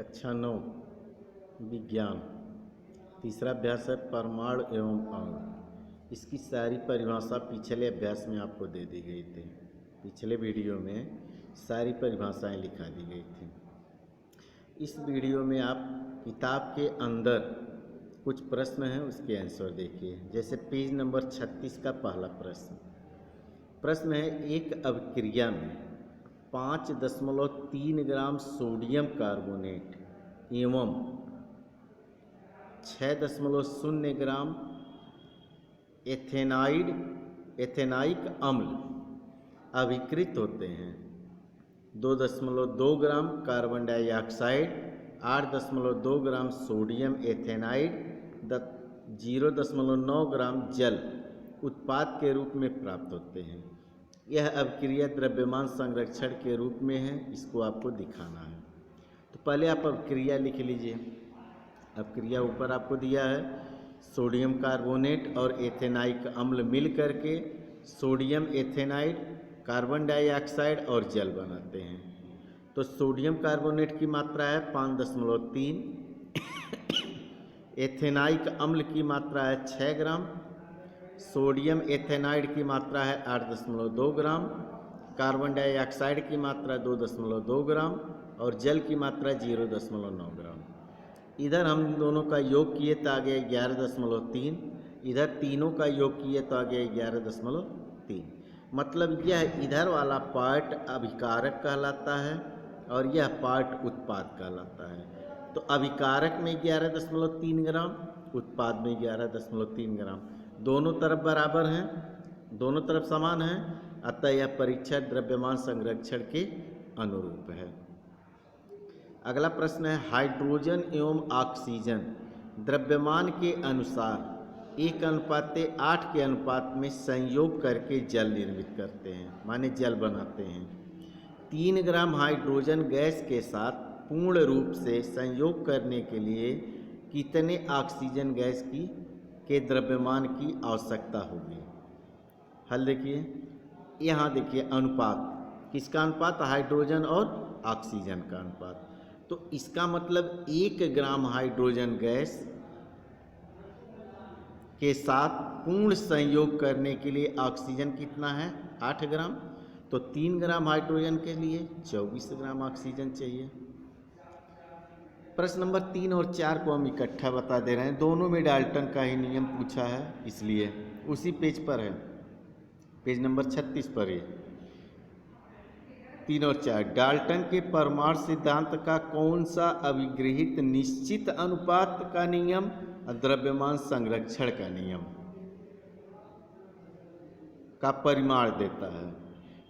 कक्षा 9 विज्ञान। तीसरा अभ्यास है परमाणु एवं अणु। इसकी सारी परिभाषा पिछले अभ्यास में आपको दे दी गई थी। पिछले वीडियो में सारी परिभाषाएं लिखा दी गई थी। इस वीडियो में आप किताब के अंदर कुछ प्रश्न हैं, उसके आंसर देखिए। जैसे पेज नंबर 36 का पहला प्रश्न है, एक अभिक्रिया में 5.3 ग्राम सोडियम कार्बोनेट एवं 6.0 ग्राम एथेनाइक अम्ल अभिकृत होते हैं। 2.2 gram carbon dioxide, 8.2 gram sodium एथेनाइड, 0.9 ग्राम जल उत्पाद के रूप में प्राप्त होते हैं। यह अभिक्रिया द्रव्यमान संरक्षण के रूप में है, इसको आपको दिखाना है। तो पहले आप अभिक्रिया लिख लीजिए। अभिक्रिया ऊपर आपको दिया है, सोडियम कार्बोनेट और एथेनाइक अम्ल मिल करके सोडियम एथेनाइड, कार्बन डाइऑक्साइड और जल बनाते हैं। तो सोडियम कार्बोनेट की मात्रा है 5.3, एथेनाइक अम्ल की मात्रा है 6 ग्राम, सोडियम एथेनाइड की मात्रा है 8.2 ग्राम, कार्बन डाइऑक्साइड की मात्रा 2.2 ग्राम और जल की मात्रा 0.9 ग्राम। इधर हम दोनों का योग किए तो आ गया 11.3, इधर तीनों का योग किए तो आ गया 11.3। मतलब यह इधर वाला पार्ट अभिकारक कहलाता है और यह पार्ट उत्पाद कहलाता है। तो अभिकारक में 11.3 ग्राम, उत्पाद में 11.3 ग्राम, दोनों तरफ बराबर हैं, दोनों तरफ समान हैं, अतः यह परीक्षण द्रव्यमान संरक्षण के अनुरूप है। अगला प्रश्न है, हाइड्रोजन एवं ऑक्सीजन द्रव्यमान के अनुसार 1:8 के अनुपात में संयोग करके जल निर्मित करते हैं, माने जल बनाते हैं। 3 ग्राम हाइड्रोजन गैस के साथ पूर्ण रूप से संयोग करने के लिए कितने ऑक्सीजन गैस के द्रव्यमान की आवश्यकता होगी? हल देखिए, यहाँ देखिए अनुपात, किसका अनुपात? हाइड्रोजन और ऑक्सीजन का अनुपात। तो इसका मतलब 1 ग्राम हाइड्रोजन गैस के साथ पूर्ण संयोग करने के लिए ऑक्सीजन कितना है? 8 ग्राम। तो 3 ग्राम हाइड्रोजन के लिए 24 ग्राम ऑक्सीजन चाहिए। प्रश्न नंबर 3 और 4 को हम इकट्ठा बता दे रहे हैं, दोनों में डाल्टन का ही नियम पूछा है, इसलिए उसी पेज पर है, पेज नंबर 36 पर है। 3 और 4, डाल्टन के परमाणु सिद्धांत का कौन सा अभिगृहित निश्चित अनुपात का नियम द्रव्यमान संरक्षण का नियम का परिमाण देता है?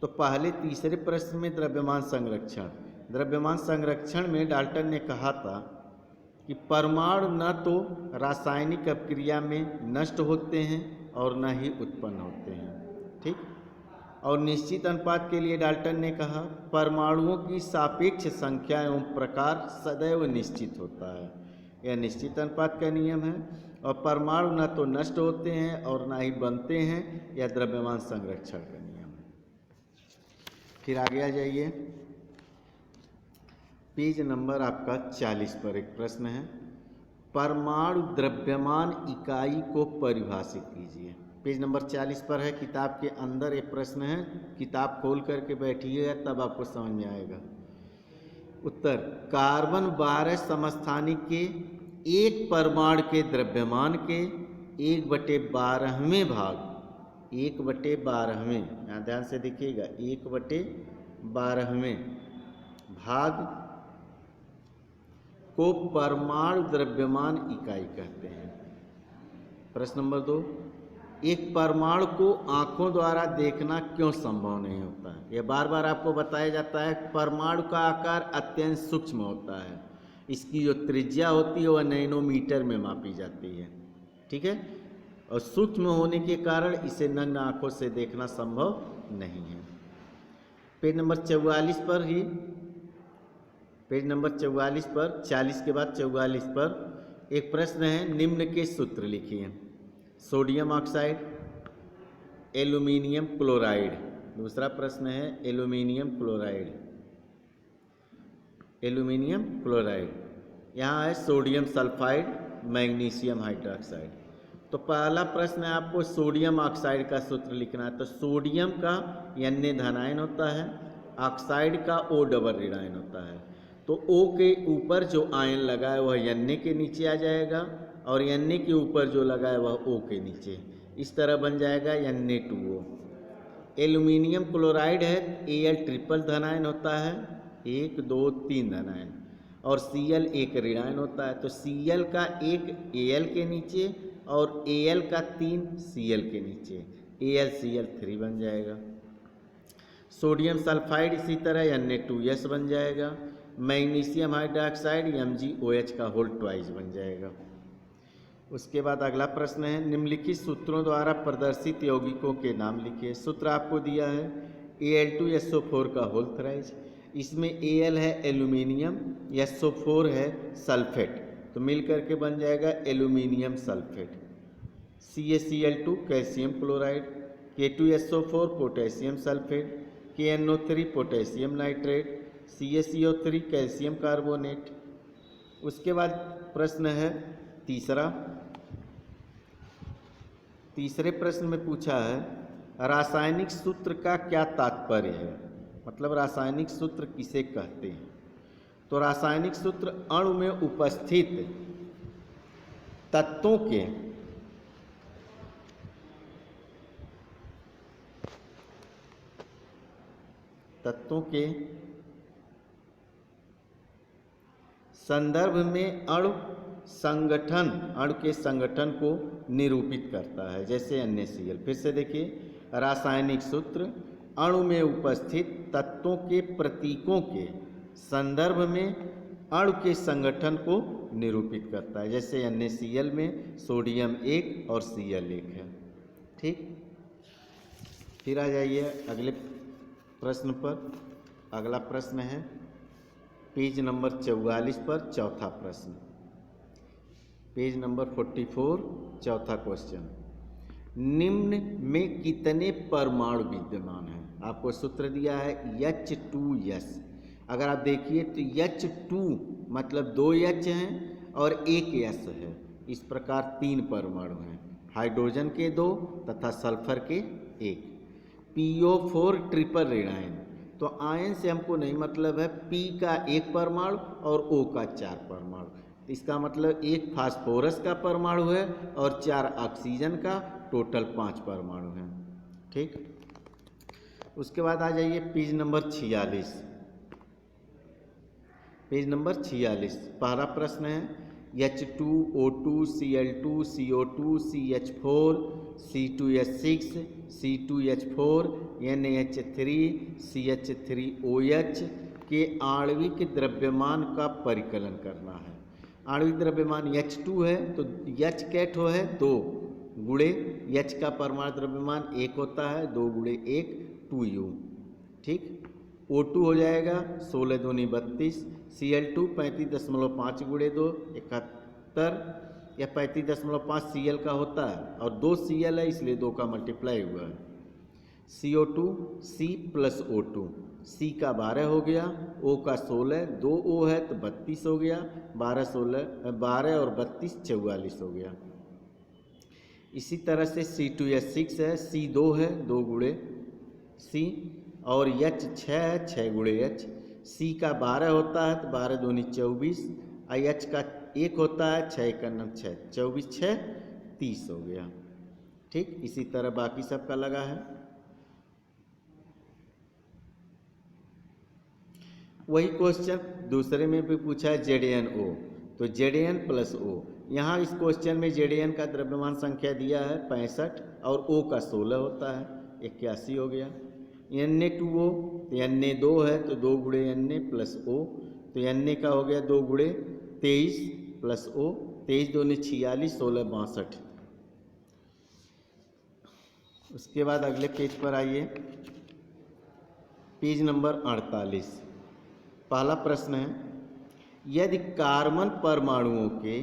तो पहले तीसरे प्रश्न में द्रव्यमान संरक्षण में डाल्टन ने कहा था कि परमाणु न तो रासायनिक अभिक्रिया में नष्ट होते हैं और न ही उत्पन्न होते हैं, ठीक। और निश्चित अनुपात के लिए डाल्टन ने कहा परमाणुओं की सापेक्ष संख्या एवं प्रकार सदैव निश्चित होता है। यह निश्चित अनुपात का नियम है। और परमाणु न तो नष्ट होते हैं और न ही बनते हैं, यह द्रव्यमान संरक्षण का नियम है। फिर आगे आ जाइए, पेज नंबर आपका 40 पर एक प्रश्न है, परमाणु द्रव्यमान इकाई को परिभाषित कीजिए। पेज नंबर 40 पर है, किताब के अंदर ये प्रश्न है, किताब खोल करके बैठिएगा तब आपको समझ में आएगा। उत्तर, कार्बन 12 समस्थानिक के एक परमाणु के द्रव्यमान के 1/12वें भाग, 1/12वें, यहाँ ध्यान से देखिएगा, 1/12वें भाग को परमाणु द्रव्यमान इकाई कहते हैं। प्रश्न नंबर 2, एक परमाणु को आंखों द्वारा देखना क्यों संभव नहीं होता है? यह बार बार आपको बताया जाता है, परमाणु का आकार अत्यंत सूक्ष्म होता है, इसकी जो त्रिज्या होती है वह नैनोमीटर में मापी जाती है, ठीक है। और सूक्ष्म होने के कारण इसे नग्न आंखों से देखना संभव नहीं है। पेज नंबर 44 पर ही, पेज नंबर 44 पर, 40 के बाद 44 पर एक प्रश्न है, निम्न के सूत्र लिखिए। Sodium oxide, aluminium chloride. दूसरा प्रश्न है एल्यूमिनियम क्लोराइड। Aluminium chloride. यहाँ है सोडियम सल्फाइड, मैग्नीशियम हाइड्रोक्साइड। तो पहला प्रश्न है आपको सोडियम ऑक्साइड का सूत्र लिखना है। तो सोडियम का Na धनायन होता है, ऑक्साइड का O डबल ऋणायन होता है। तो O के ऊपर जो आयन लगा है वह Na के नीचे आ जाएगा और Na के ऊपर जो लगा है वह O के नीचे, इस तरह बन जाएगा Na2O। एल्यूमिनियम क्लोराइड है, Al ट्रिपल धनायन होता है, 1 2 3 धनायन, और Cl एक ऋणायन होता है। तो Cl का एक Al के नीचे और Al का 3 Cl के नीचे, AlCl3 बन जाएगा। सोडियम सल्फाइड इसी तरह Na2S बन जाएगा। मैग्नीशियम हाइड्रोक्साइड MgOH का होल ट्वाइस बन जाएगा। उसके बाद अगला प्रश्न है निम्नलिखित सूत्रों द्वारा प्रदर्शित यौगिकों के नाम लिखिए। सूत्र आपको दिया है Al2SO4 का होल थ्राइस, इसमें Al है एल्यूमिनियम, SO4 है सल्फेट, तो मिल करके बन जाएगा aluminium sulphate. CaCl2 calcium chloride, K2SO4 potassium sulphate, KNO3 potassium nitrate, CaCO3 calcium carbonate. उसके बाद प्रश्न है तीसरे प्रश्न में पूछा है रासायनिक सूत्र का क्या तात्पर्य है, मतलब रासायनिक सूत्र किसे कहते हैं। तो रासायनिक सूत्र अणु में उपस्थित तत्वों के संदर्भ में अणु के संगठन को निरूपित करता है, जैसे NaCl। फिर से देखिए, रासायनिक सूत्र अणु में उपस्थित तत्वों के प्रतीकों के संदर्भ में अणु के संगठन को निरूपित करता है, जैसे NaCl में सोडियम 1 और Cl 1 है। ठीक, फिर आ जाइए अगले प्रश्न पर। अगला प्रश्न है पेज नंबर 44 पर चौथा प्रश्न, पेज नंबर 44 चौथा क्वेश्चन। निम्न में कितने परमाणु विद्यमान हैं। आपको सूत्र दिया है H2S। अगर आप देखिए तो H2 मतलब 2 H हैं और 1 S है, इस प्रकार 3 परमाणु हैं, हाइड्रोजन के 2 तथा सल्फर के 1। PO4 ट्रिपल ऋणायन, तो आयन से हमको नहीं मतलब है, P का 1 परमाणु और O का 4 परमाणु, इसका मतलब 1 फास्फोरस का परमाणु है और 4 ऑक्सीजन का, टोटल 5 परमाणु हैं। ठीक, उसके बाद आ जाइए पेज नंबर 46। पेज नंबर 46 पहला प्रश्न है H2O2 Cl2 CO2 CH4 C2H6 C2H4 NaH3 CH3OH के आणविक द्रव्यमान का परिकलन करना है। आणविक द्रव्यमान H2 है तो H कैट हो है 2 गुणे H का परमाणु द्रव्यमान 1 होता है, 2 गुणे 1 2U। ठीक, O2 हो जाएगा 16 दूनी 32, Cl2 35.5 गुणे 2 71 या 35.5 Cl का होता है और 2 Cl है इसलिए 2 का मल्टीप्लाई हुआ है। CO2 C plus O2, C का 12 हो गया, O का 16, 2 O है तो 32 हो गया, 12 और 32 44 हो गया। इसी तरह से C2H6 है, C 2 है 2 गुणे C और H 6 है 6 गुणे H। C का 12 होता है तो 12 दूनी 24, H का 1 होता है 6 का 9 6 24 6 30 हो गया। ठीक, इसी तरह बाकी सबका लगा है। वही क्वेश्चन दूसरे में भी पूछा है ZnO, तो Zn प्लस O। यहाँ इस क्वेश्चन में Zn का द्रव्यमान संख्या दिया है 65 और O का 16 होता है 81 हो गया। Na2O तो Na 2 है तो 2 गुणे Na प्लस O, तो Na का हो गया 2 गुणे 23 प्लस O, 23 दूनी 46 16 62। उसके बाद अगले पेज पर आइए, पेज नंबर 48। पहला प्रश्न है यदि कार्बन परमाणुओं के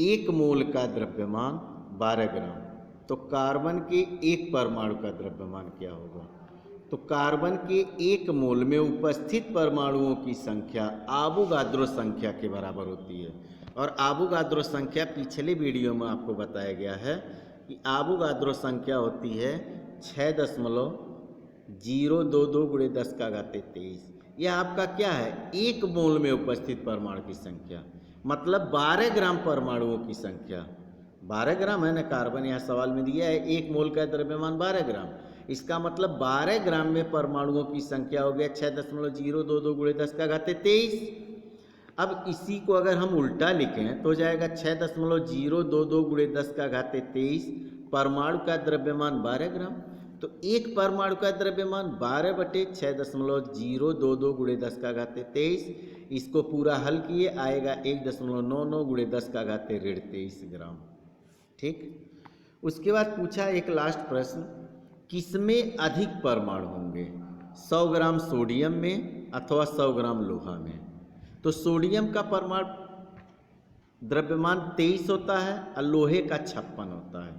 1 मोल का द्रव्यमान 12 ग्राम, तो कार्बन के 1 परमाणु का द्रव्यमान क्या होगा। तो कार्बन के एक मोल में उपस्थित परमाणुओं की संख्या आवोगाद्रो संख्या के बराबर होती है। और आवोगाद्रो संख्या पिछले वीडियो में आपको बताया गया है कि आवोगाद्रो संख्या होती है 6.022 गुणे 10 का घाते 23। यह आपका क्या है, एक मोल में उपस्थित परमाणु की संख्या, मतलब 12 ग्राम परमाणुओं की संख्या। 12 ग्राम है ना, कार्बन यहाँ सवाल में दिया है, एक मोल का द्रव्यमान 12 ग्राम, इसका मतलब 12 ग्राम में परमाणुओं की संख्या हो गया 6.022 गुणे 10 का घाते 23। अब इसी को अगर हम उल्टा लिखें तो हो जाएगा 6.022 गुणे 10 का घाते 23, परमाणु का द्रव्यमान 12 ग्राम। तो एक परमाणु का द्रव्यमान 12/6.022 गुणे 10 का घाते 23, इसको पूरा हल किए आएगा 1.99 गुणे 10 का घाते 23 ग्राम। ठीक, उसके बाद पूछा एक लास्ट प्रश्न, किसमें अधिक परमाणु होंगे, 100 ग्राम सोडियम में अथवा 100 ग्राम लोहा में। तो सोडियम का परमाणु द्रव्यमान 23 होता है और लोहे का 56 होता है।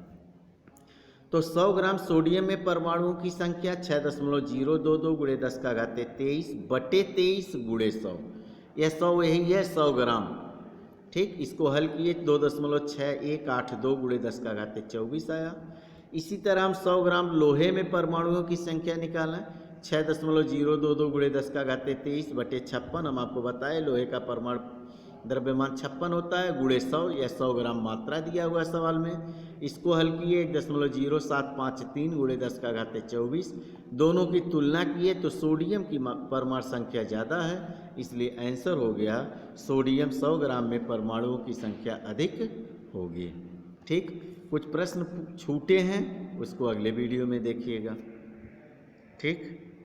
तो 100 ग्राम सोडियम में परमाणुओं की संख्या 6.022 गुणे 10 का घाते 23 बटे 23 गुणे 100, यह 100 यही है 100 ग्राम। ठीक, इसको हल किए 2.6182 गुणे 10 का घाते 24 आया। इसी तरह हम 100 ग्राम लोहे में परमाणुओं की संख्या निकालें, 6.022 गुणे 10 का घाते 23 बटे 56, हम आपको बताए लोहे का परमाणु द्रव्यमान 56 होता है, गुणे 100, यह 100 ग्राम मात्रा दिया हुआ सवाल में। इसको हल किए 1.0753 गुणे 10 का घाते 24, दोनों की तुलना किए तो सोडियम की परमाणु संख्या ज़्यादा है, इसलिए आंसर हो गया सोडियम 100 ग्राम में परमाणुओं की संख्या अधिक होगी। ठीक, कुछ प्रश्न छूटे हैं उसको अगले वीडियो में देखिएगा। ठीक।